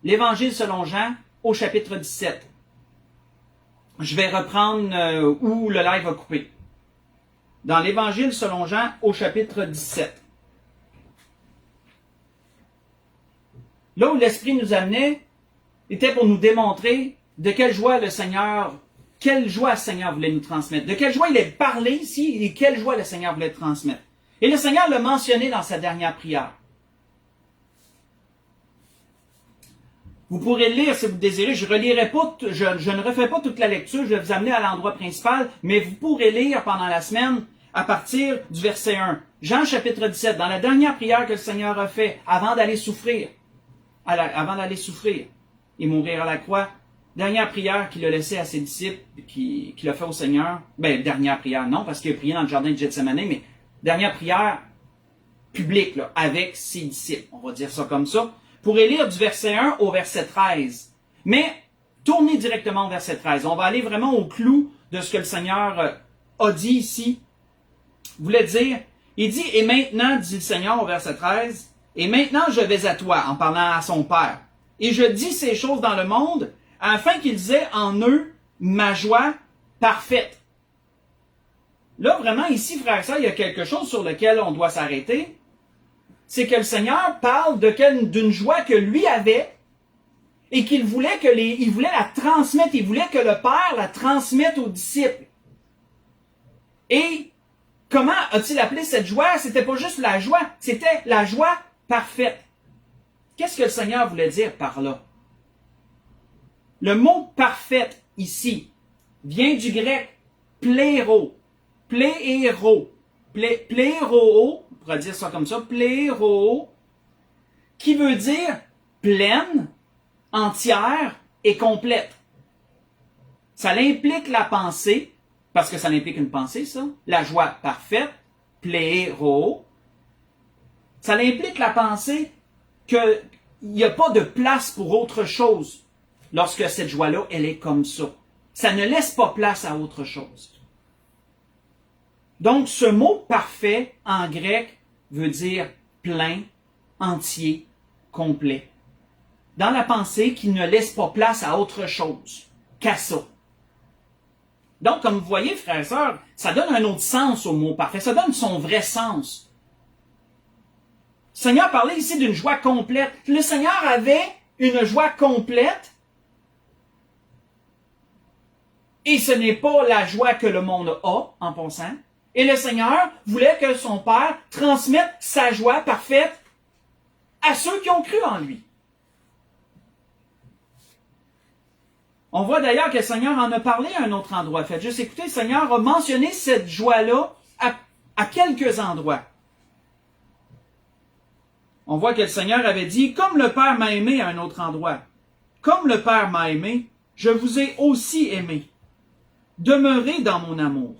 l'Évangile selon Jean au chapitre 17. Je vais reprendre où le live a coupé. Dans l'Évangile selon Jean au chapitre 17. Là où l'Esprit nous amenait, était pour nous démontrer de quelle joie le Seigneur voulait nous transmettre. De quelle joie il est parlé ici et quelle joie le Seigneur voulait transmettre. Et le Seigneur l'a mentionné dans sa dernière prière. Vous pourrez le lire si vous désirez. Je ne refais pas toute la lecture, je vais vous amener à l'endroit principal, mais vous pourrez lire pendant la semaine à partir du verset 1. Jean chapitre 17, dans la dernière prière que le Seigneur a fait avant d'aller souffrir et mourir à la croix, dernière prière qu'il a laissée à ses disciples, qu'il a fait au Seigneur. Dernière prière, non, parce qu'il a prié dans le jardin de Gethsémane, mais dernière prière publique, là, avec ses disciples. On va dire ça comme ça. Vous pourrez lire du verset 1 au verset 13. Mais, tournez directement au verset 13. On va aller vraiment au clou de ce que le Seigneur a dit ici. Voulait dire, il dit, et maintenant, dit le Seigneur au verset 13, et maintenant je vais à toi, en parlant à son Père. Et je dis ces choses dans le monde, afin qu'ils aient en eux ma joie parfaite. Là, vraiment, ici, frère et sœurs, il y a quelque chose sur lequel on doit s'arrêter. C'est que le Seigneur parle d'une joie que lui avait et qu'il voulait il voulait la transmettre, il voulait que le Père la transmette aux disciples. Et comment a-t-il appelé cette joie? C'était pas juste la joie, c'était la joie parfaite. Qu'est-ce que le Seigneur voulait dire par là? Le mot parfaite ici vient du grec pléro, pléro, on pourrait dire ça comme ça, pléro, qui veut dire pleine, entière et complète. Ça implique la pensée, parce que ça implique une pensée, ça, la joie parfaite, pléro. Ça implique la pensée qu'il n'y a pas de place pour autre chose lorsque cette joie-là, elle est comme ça. Ça ne laisse pas place à autre chose. Donc, ce mot parfait en grec veut dire plein, entier, complet. Dans la pensée qui ne laisse pas place à autre chose qu'à ça. Donc, comme vous voyez, frères et sœurs, ça donne un autre sens au mot parfait. Ça donne son vrai sens. Le Seigneur parlait ici d'une joie complète. Le Seigneur avait une joie complète. Et ce n'est pas la joie que le monde a, en pensant. Et le Seigneur voulait que son Père transmette sa joie parfaite à ceux qui ont cru en lui. On voit d'ailleurs que le Seigneur en a parlé à un autre endroit. Faites juste écouter, le Seigneur a mentionné cette joie-là à quelques endroits. On voit que le Seigneur avait dit, comme le Père m'a aimé à un autre endroit. Comme le Père m'a aimé, je vous ai aussi aimé. Demeurez dans mon amour.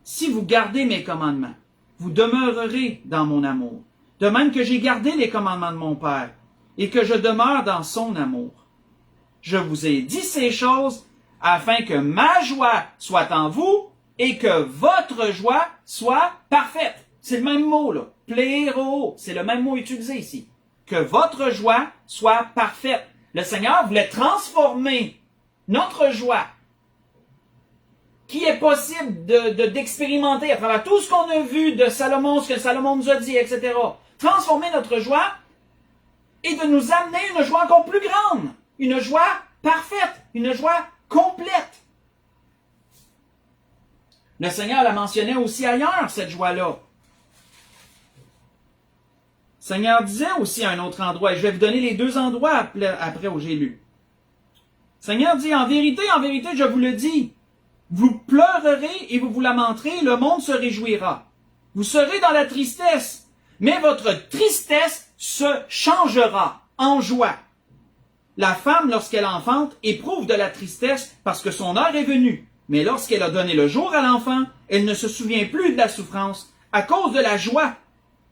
Si vous gardez mes commandements, vous demeurerez dans mon amour. De même que j'ai gardé les commandements de mon Père et que je demeure dans son amour. Je vous ai dit ces choses afin que ma joie soit en vous et que votre joie soit parfaite. C'est le même mot, là. Pléro, c'est le même mot utilisé ici. Que votre joie soit parfaite. Le Seigneur voulait transformer notre joie, qui est possible d'expérimenter à travers tout ce qu'on a vu de Salomon, ce que Salomon nous a dit, etc. Transformer notre joie et de nous amener une joie encore plus grande. Une joie parfaite, une joie complète. Le Seigneur la mentionnait aussi ailleurs, cette joie-là. Le Seigneur disait aussi à un autre endroit, et je vais vous donner les deux endroits après où j'ai lu. Le Seigneur dit, en vérité, je vous le dis, vous pleurerez et vous vous lamenterez, le monde se réjouira. Vous serez dans la tristesse, mais votre tristesse se changera en joie. La femme, lorsqu'elle enfante, éprouve de la tristesse parce que son heure est venue. Mais lorsqu'elle a donné le jour à l'enfant, elle ne se souvient plus de la souffrance à cause de la joie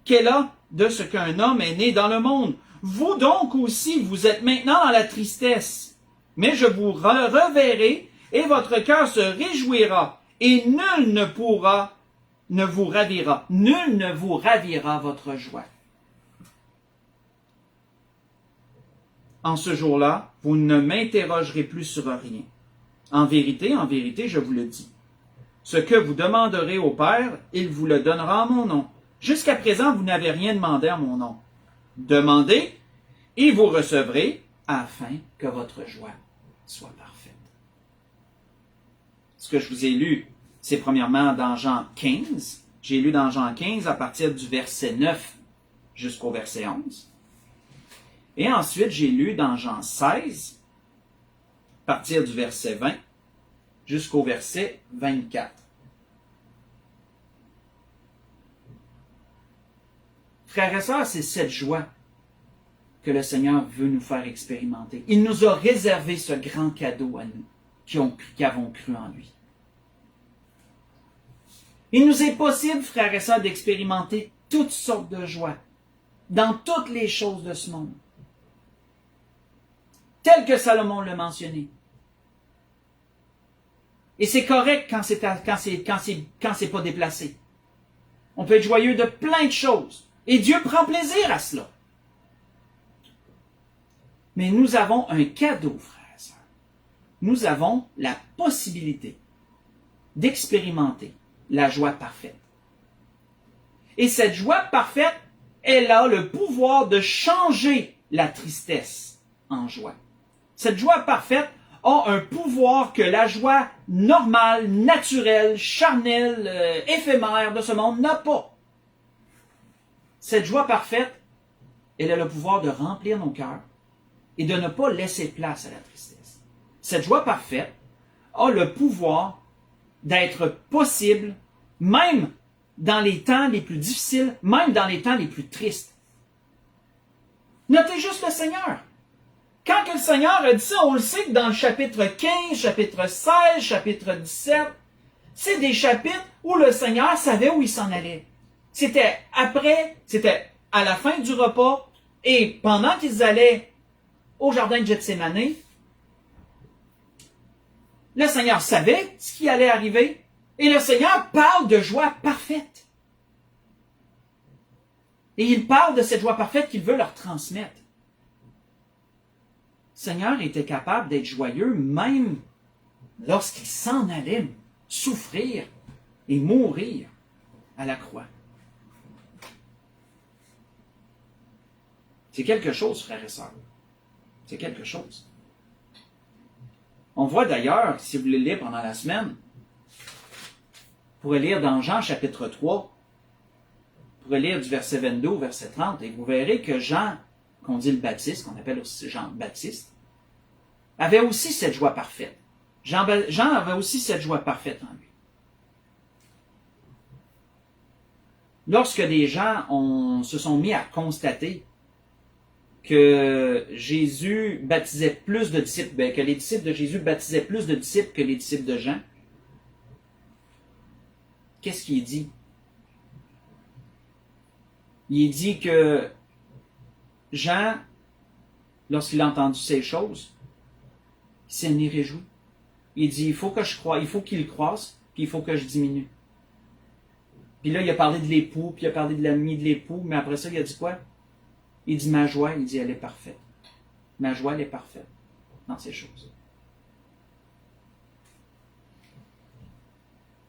qu'elle a de ce qu'un homme est né dans le monde. Vous donc aussi, vous êtes maintenant dans la tristesse. Mais je vous reverrai et votre cœur se réjouira et nul ne vous ravira. Nul ne vous ravira votre joie. en ce jour-là, vous ne m'interrogerez plus sur rien. En vérité, je vous le dis. Ce que vous demanderez au Père, il vous le donnera en mon nom. Jusqu'à présent, vous n'avez rien demandé en mon nom. Demandez, et vous recevrez, afin que votre joie soit parfaite. Ce que je vous ai lu, c'est premièrement dans Jean 15. J'ai lu dans Jean 15 à partir du verset 9 jusqu'au verset 11. Et ensuite, j'ai lu dans Jean 16, à partir du verset 20 jusqu'au verset 24. Frères et sœurs, c'est cette joie que le Seigneur veut nous faire expérimenter. Il nous a réservé ce grand cadeau à nous qui avons cru en lui. Il nous est possible, frères et sœurs, d'expérimenter toutes sortes de joies dans toutes les choses de ce monde. Tel que Salomon l'a mentionné. Et c'est correct quand c'est pas déplacé. On peut être joyeux de plein de choses. Et Dieu prend plaisir à cela. Mais nous avons un cadeau, frères et sœurs. Nous avons la possibilité d'expérimenter la joie parfaite. Et cette joie parfaite, elle a le pouvoir de changer la tristesse en joie. Cette joie parfaite a un pouvoir que la joie normale, naturelle, charnelle, éphémère de ce monde n'a pas. Cette joie parfaite, elle a le pouvoir de remplir nos cœurs et de ne pas laisser place à la tristesse. Cette joie parfaite a le pouvoir d'être possible même dans les temps les plus difficiles, même dans les temps les plus tristes. Notez juste le Seigneur. Quand que le Seigneur a dit ça, on le sait que dans le chapitre 15, chapitre 16, chapitre 17, c'est des chapitres où le Seigneur savait où il s'en allait. C'était à la fin du repas et pendant qu'ils allaient au jardin de Gethsémani, le Seigneur savait ce qui allait arriver et le Seigneur parle de joie parfaite. Et il parle de cette joie parfaite qu'il veut leur transmettre. Le Seigneur était capable d'être joyeux même lorsqu'il s'en allait souffrir et mourir à la croix. C'est quelque chose, frères et sœurs. C'est quelque chose. On voit d'ailleurs, si vous voulez lire pendant la semaine, vous pourrez lire dans Jean chapitre 3, vous pourrez lire du verset 22 au verset 30, et vous verrez que Jean, qu'on dit le Baptiste, qu'on appelle aussi Jean Baptiste, avait aussi cette joie parfaite. Jean avait aussi cette joie parfaite en lui. Lorsque des gens se sont mis à constater que Jésus baptisait plus de disciples, que les disciples de Jésus baptisaient plus de disciples que les disciples de Jean, qu'est-ce qu'il dit? Il dit que Jean, lorsqu'il a entendu ces choses, il s'en est réjoui. Il dit, il faut que je croie, il faut qu'il croisse, puis il faut que je diminue. Puis là, il a parlé de l'époux, puis il a parlé de l'ami de l'époux, mais après ça, il a dit quoi? Il dit, ma joie, il dit, elle est parfaite. Ma joie, elle est parfaite dans ces choses.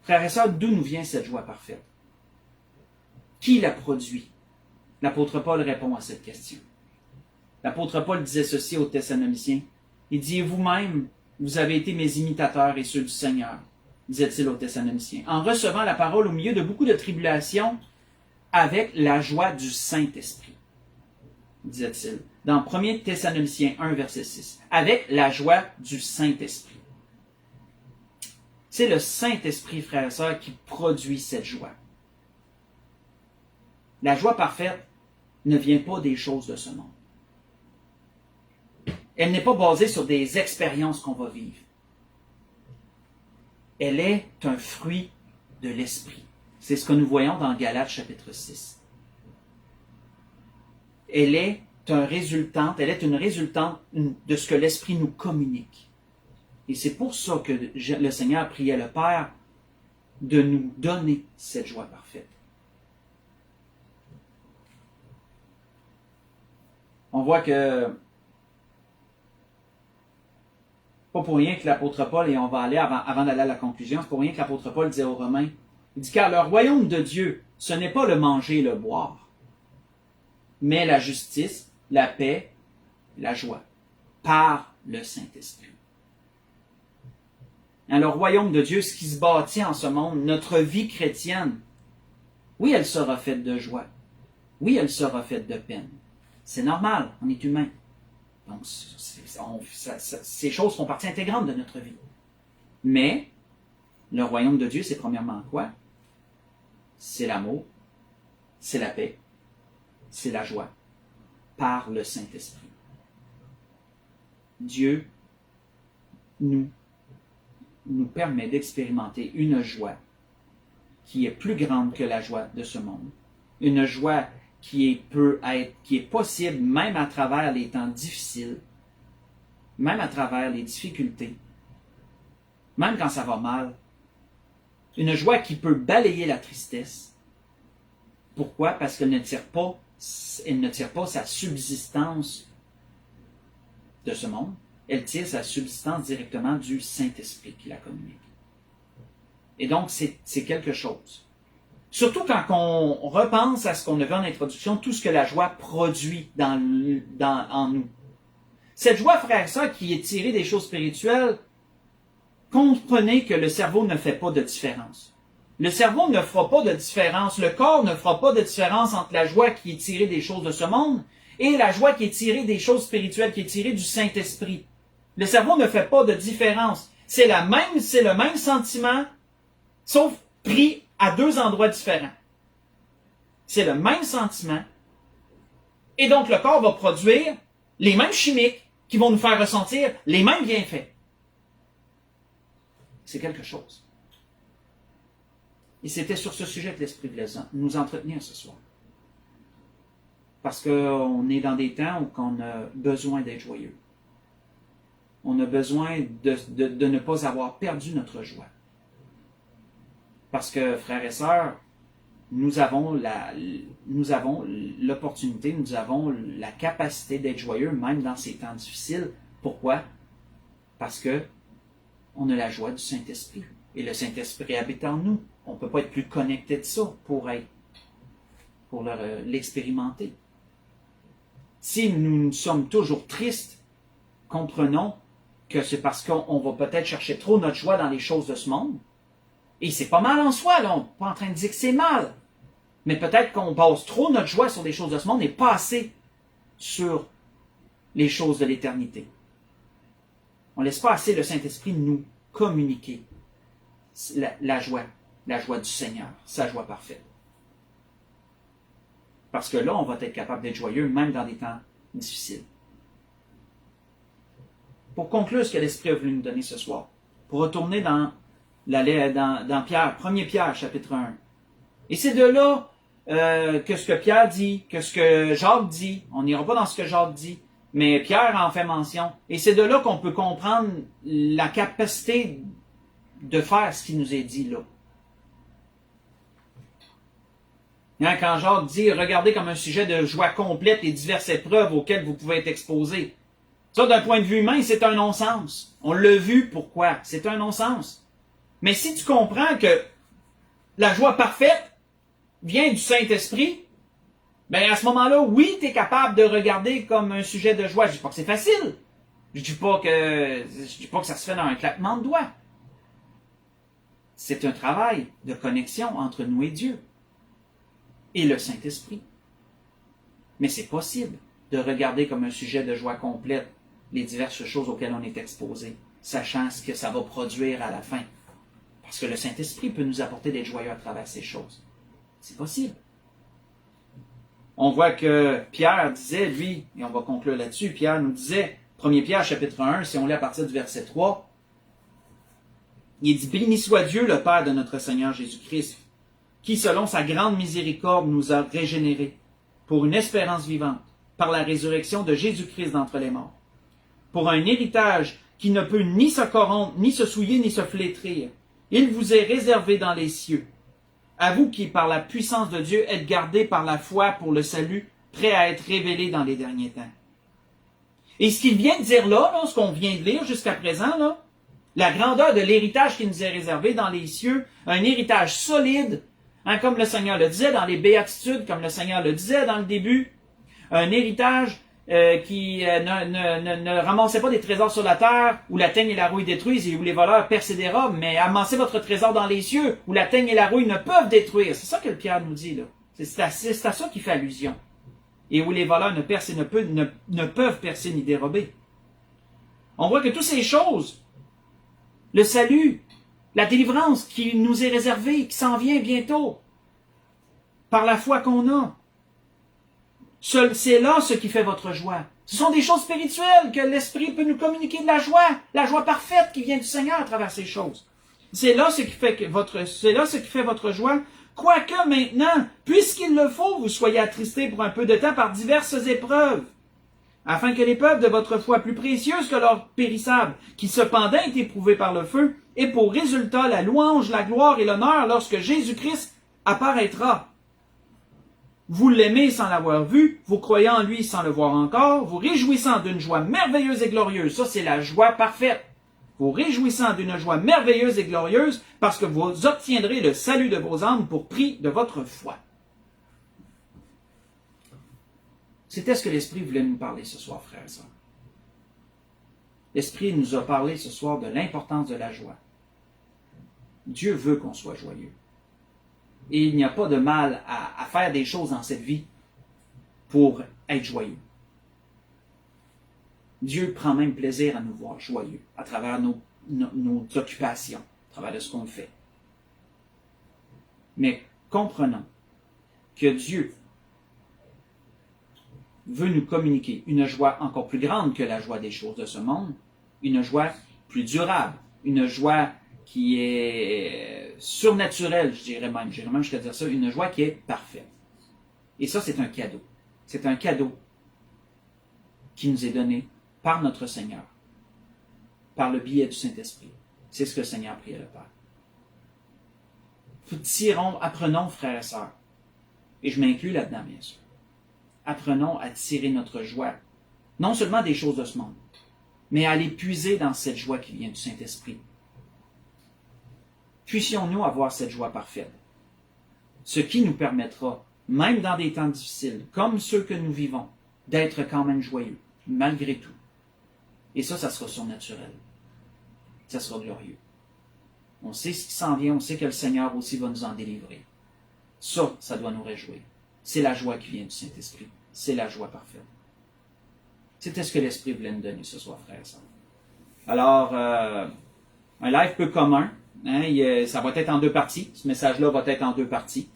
Frères et sœurs, d'où nous vient cette joie parfaite? Qui la produit? L'apôtre Paul répond à cette question. L'apôtre Paul disait ceci aux Thessaloniciens. Il dit, vous-même, vous avez été mes imitateurs et ceux du Seigneur, disait-il aux Thessaloniciens, en recevant la parole au milieu de beaucoup de tribulations avec la joie du Saint-Esprit, disait-il, dans 1 Thessaloniciens 1, verset 6, avec la joie du Saint-Esprit. C'est le Saint-Esprit, frères et sœurs, qui produit cette joie. La joie parfaite ne vient pas des choses de ce monde. Elle n'est pas basée sur des expériences qu'on va vivre. Elle est un fruit de l'Esprit. C'est ce que nous voyons dans Galates chapitre 6. Elle est une résultante de ce que l'Esprit nous communique. Et c'est pour ça que le Seigneur priait le Père de nous donner cette joie parfaite. On voit que Pas pour rien que l'apôtre Paul, et on va aller avant d'aller à la conclusion, c'est pour rien que l'apôtre Paul disait aux Romains, il dit, car le royaume de Dieu, ce n'est pas le manger et le boire, mais la justice, la paix, la joie, par le Saint-Esprit. Dans le royaume de Dieu, ce qui se bâtit en ce monde, notre vie chrétienne, oui, elle sera faite de joie. Oui, elle sera faite de peine. C'est normal, on est humain. Donc, ces choses font partie intégrante de notre vie. Mais, le royaume de Dieu, c'est premièrement quoi? C'est l'amour, c'est la paix, c'est la joie, par le Saint-Esprit. Dieu nous permet d'expérimenter une joie qui est plus grande que la joie de ce monde. Une joie qui est possible même à travers les temps difficiles, même à travers les difficultés, même quand ça va mal. Une joie qui peut balayer la tristesse. Pourquoi? Parce qu'elle ne tire pas sa subsistance de ce monde. Elle tire sa subsistance directement du Saint-Esprit qui la communique. Et donc, c'est quelque chose. Surtout quand on repense à ce qu'on a vu en introduction, tout ce que la joie produit en nous. Cette joie, frère et sœurs, qui est tirée des choses spirituelles, comprenez que le cerveau ne fait pas de différence. Le cerveau ne fera pas de différence, le corps ne fera pas de différence entre la joie qui est tirée des choses de ce monde et la joie qui est tirée des choses spirituelles, qui est tirée du Saint-Esprit. Le cerveau ne fait pas de différence. C'est le même sentiment, sauf pris à deux endroits différents. C'est le même sentiment. Et donc, le corps va produire les mêmes chimiques qui vont nous faire ressentir les mêmes bienfaits. C'est quelque chose. Et c'était sur ce sujet que l'Esprit voulait nous entretenir ce soir. Parce qu'on est dans des temps où on a besoin d'être joyeux. On a besoin de ne pas avoir perdu notre joie. Parce que, frères et sœurs, nous avons l'opportunité, nous avons la capacité d'être joyeux, même dans ces temps difficiles. Pourquoi? Parce que on a la joie du Saint-Esprit. Et le Saint-Esprit habite en nous. On ne peut pas être plus connecté de ça pour l'expérimenter. Si nous sommes toujours tristes, comprenons que c'est parce qu'on va peut-être chercher trop notre joie dans les choses de ce monde. Et c'est pas mal en soi, là. On n'est pas en train de dire que c'est mal. Mais peut-être qu'on base trop notre joie sur des choses de ce monde et pas assez sur les choses de l'éternité. On ne laisse pas assez le Saint-Esprit nous communiquer la joie du Seigneur, sa joie parfaite. Parce que là, on va être capable d'être joyeux même dans des temps difficiles. Pour conclure ce que l'Esprit a voulu nous donner ce soir, pour retourner dans Pierre, 1er Pierre, chapitre 1. Et c'est de là que ce que Pierre dit, que ce que Jacques dit, on n'ira pas dans ce que Jacques dit, mais Pierre en fait mention. Et c'est de là qu'on peut comprendre la capacité de faire ce qui nous est dit là. Quand Jacques dit « Regardez comme un sujet de joie complète les diverses épreuves auxquelles vous pouvez être exposés », ça, d'un point de vue humain, c'est un non-sens. On l'a vu, pourquoi? C'est un non-sens. Mais si tu comprends que la joie parfaite vient du Saint-Esprit, ben à ce moment-là, oui, tu es capable de regarder comme un sujet de joie. Je dis pas que c'est facile. Je dis pas que ça se fait dans un claquement de doigts. C'est un travail de connexion entre nous et Dieu et le Saint-Esprit. Mais c'est possible de regarder comme un sujet de joie complète les diverses choses auxquelles on est exposé, sachant ce que ça va produire à la fin. Parce que le Saint-Esprit peut nous apporter d'être joyeux à travers ces choses. C'est possible. On voit que Pierre disait, lui, et on va conclure là-dessus, Pierre nous disait, 1 Pierre chapitre 1, si on lit à partir du verset 3, il dit « Béni soit Dieu, le Père de notre Seigneur Jésus-Christ, qui, selon sa grande miséricorde, nous a régénérés pour une espérance vivante, par la résurrection de Jésus-Christ d'entre les morts, pour un héritage qui ne peut ni se corrompre, ni se souiller, ni se flétrir. Il vous est réservé dans les cieux. À vous qui, par la puissance de Dieu, êtes gardés par la foi pour le salut, prêt à être révélé dans les derniers temps. Et ce qu'il vient de dire là, ce qu'on vient de lire jusqu'à présent, là, la grandeur de l'héritage qui nous est réservé dans les cieux, un héritage solide, hein, comme le Seigneur le disait dans les béatitudes, comme le Seigneur le disait dans le début, un héritage qui ne ramassez pas des trésors sur la terre, où la teigne et la rouille détruisent et où les voleurs persédérent, mais amassez votre trésor dans les cieux, où la teigne et la rouille ne peuvent détruire. C'est ça que le Pierre nous dit, là. C'est à ça qu'il fait allusion. Et où les voleurs ne peuvent percer ni dérober. On voit que toutes ces choses, le salut, la délivrance qui nous est réservée, qui s'en vient bientôt, par la foi qu'on a, c'est là ce qui fait votre joie. Ce sont des choses spirituelles que l'Esprit peut nous communiquer de la joie parfaite qui vient du Seigneur à travers ces choses. C'est là ce qui fait votre joie. Quoique maintenant, puisqu'il le faut, vous soyez attristés pour un peu de temps par diverses épreuves, afin que l'épreuve de votre foi plus précieuse que l'or périssable, qui cependant est éprouvée par le feu, ait pour résultat la louange, la gloire et l'honneur lorsque Jésus-Christ apparaîtra. Vous l'aimez sans l'avoir vu, vous croyez en lui sans le voir encore, vous réjouissant d'une joie merveilleuse et glorieuse. Ça, c'est la joie parfaite. Vous réjouissant d'une joie merveilleuse et glorieuse, parce que vous obtiendrez le salut de vos âmes pour prix de votre foi. C'était ce que l'Esprit voulait nous parler ce soir, frères et sœurs. L'Esprit nous a parlé ce soir de l'importance de la joie. Dieu veut qu'on soit joyeux. Et il n'y a pas de mal à faire des choses dans cette vie pour être joyeux. Dieu prend même plaisir à nous voir joyeux à travers nos occupations, à travers de ce qu'on fait. Mais comprenons que Dieu veut nous communiquer une joie encore plus grande que la joie des choses de ce monde, une joie plus durable, une joie qui est surnaturelle, je dirais même jusqu'à dire ça, une joie qui est parfaite. Et ça, c'est un cadeau. C'est un cadeau qui nous est donné par notre Seigneur, par le biais du Saint-Esprit. C'est ce que le Seigneur priait le Père. Apprenons, frères et sœurs, et je m'inclus là-dedans, bien sûr, apprenons à tirer notre joie, non seulement des choses de ce monde, mais à les puiser dans cette joie qui vient du Saint-Esprit. Puissions-nous avoir cette joie parfaite, ce qui nous permettra, même dans des temps difficiles, comme ceux que nous vivons, d'être quand même joyeux, malgré tout. Et ça sera surnaturel. Ça sera glorieux. On sait ce qui s'en vient, on sait que le Seigneur aussi va nous en délivrer. Ça doit nous réjouir. C'est la joie qui vient du Saint-Esprit. C'est la joie parfaite. C'était ce que l'Esprit voulait nous donner ce soir, frères et sœurs. Alors, un live peu commun. Hein, ça va être en 2 parties. Ce message-là va être en 2 parties.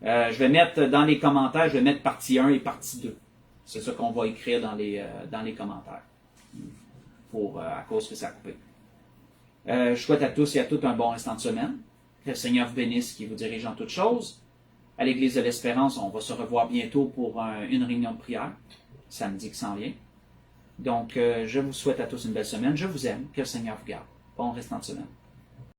Je vais mettre dans les commentaires, je vais mettre partie 1 et partie 2. C'est ça qu'on va écrire dans les commentaires. À cause que ça a coupé. Je souhaite à tous et à toutes un bon restant de semaine. Que le Seigneur vous bénisse, qui vous dirige en toutes choses. À l'Église de l'Espérance, on va se revoir bientôt pour une réunion de prière. Samedi qui s'en vient. Donc, je vous souhaite à tous une belle semaine. Je vous aime. Que le Seigneur vous garde. Bon restant de semaine.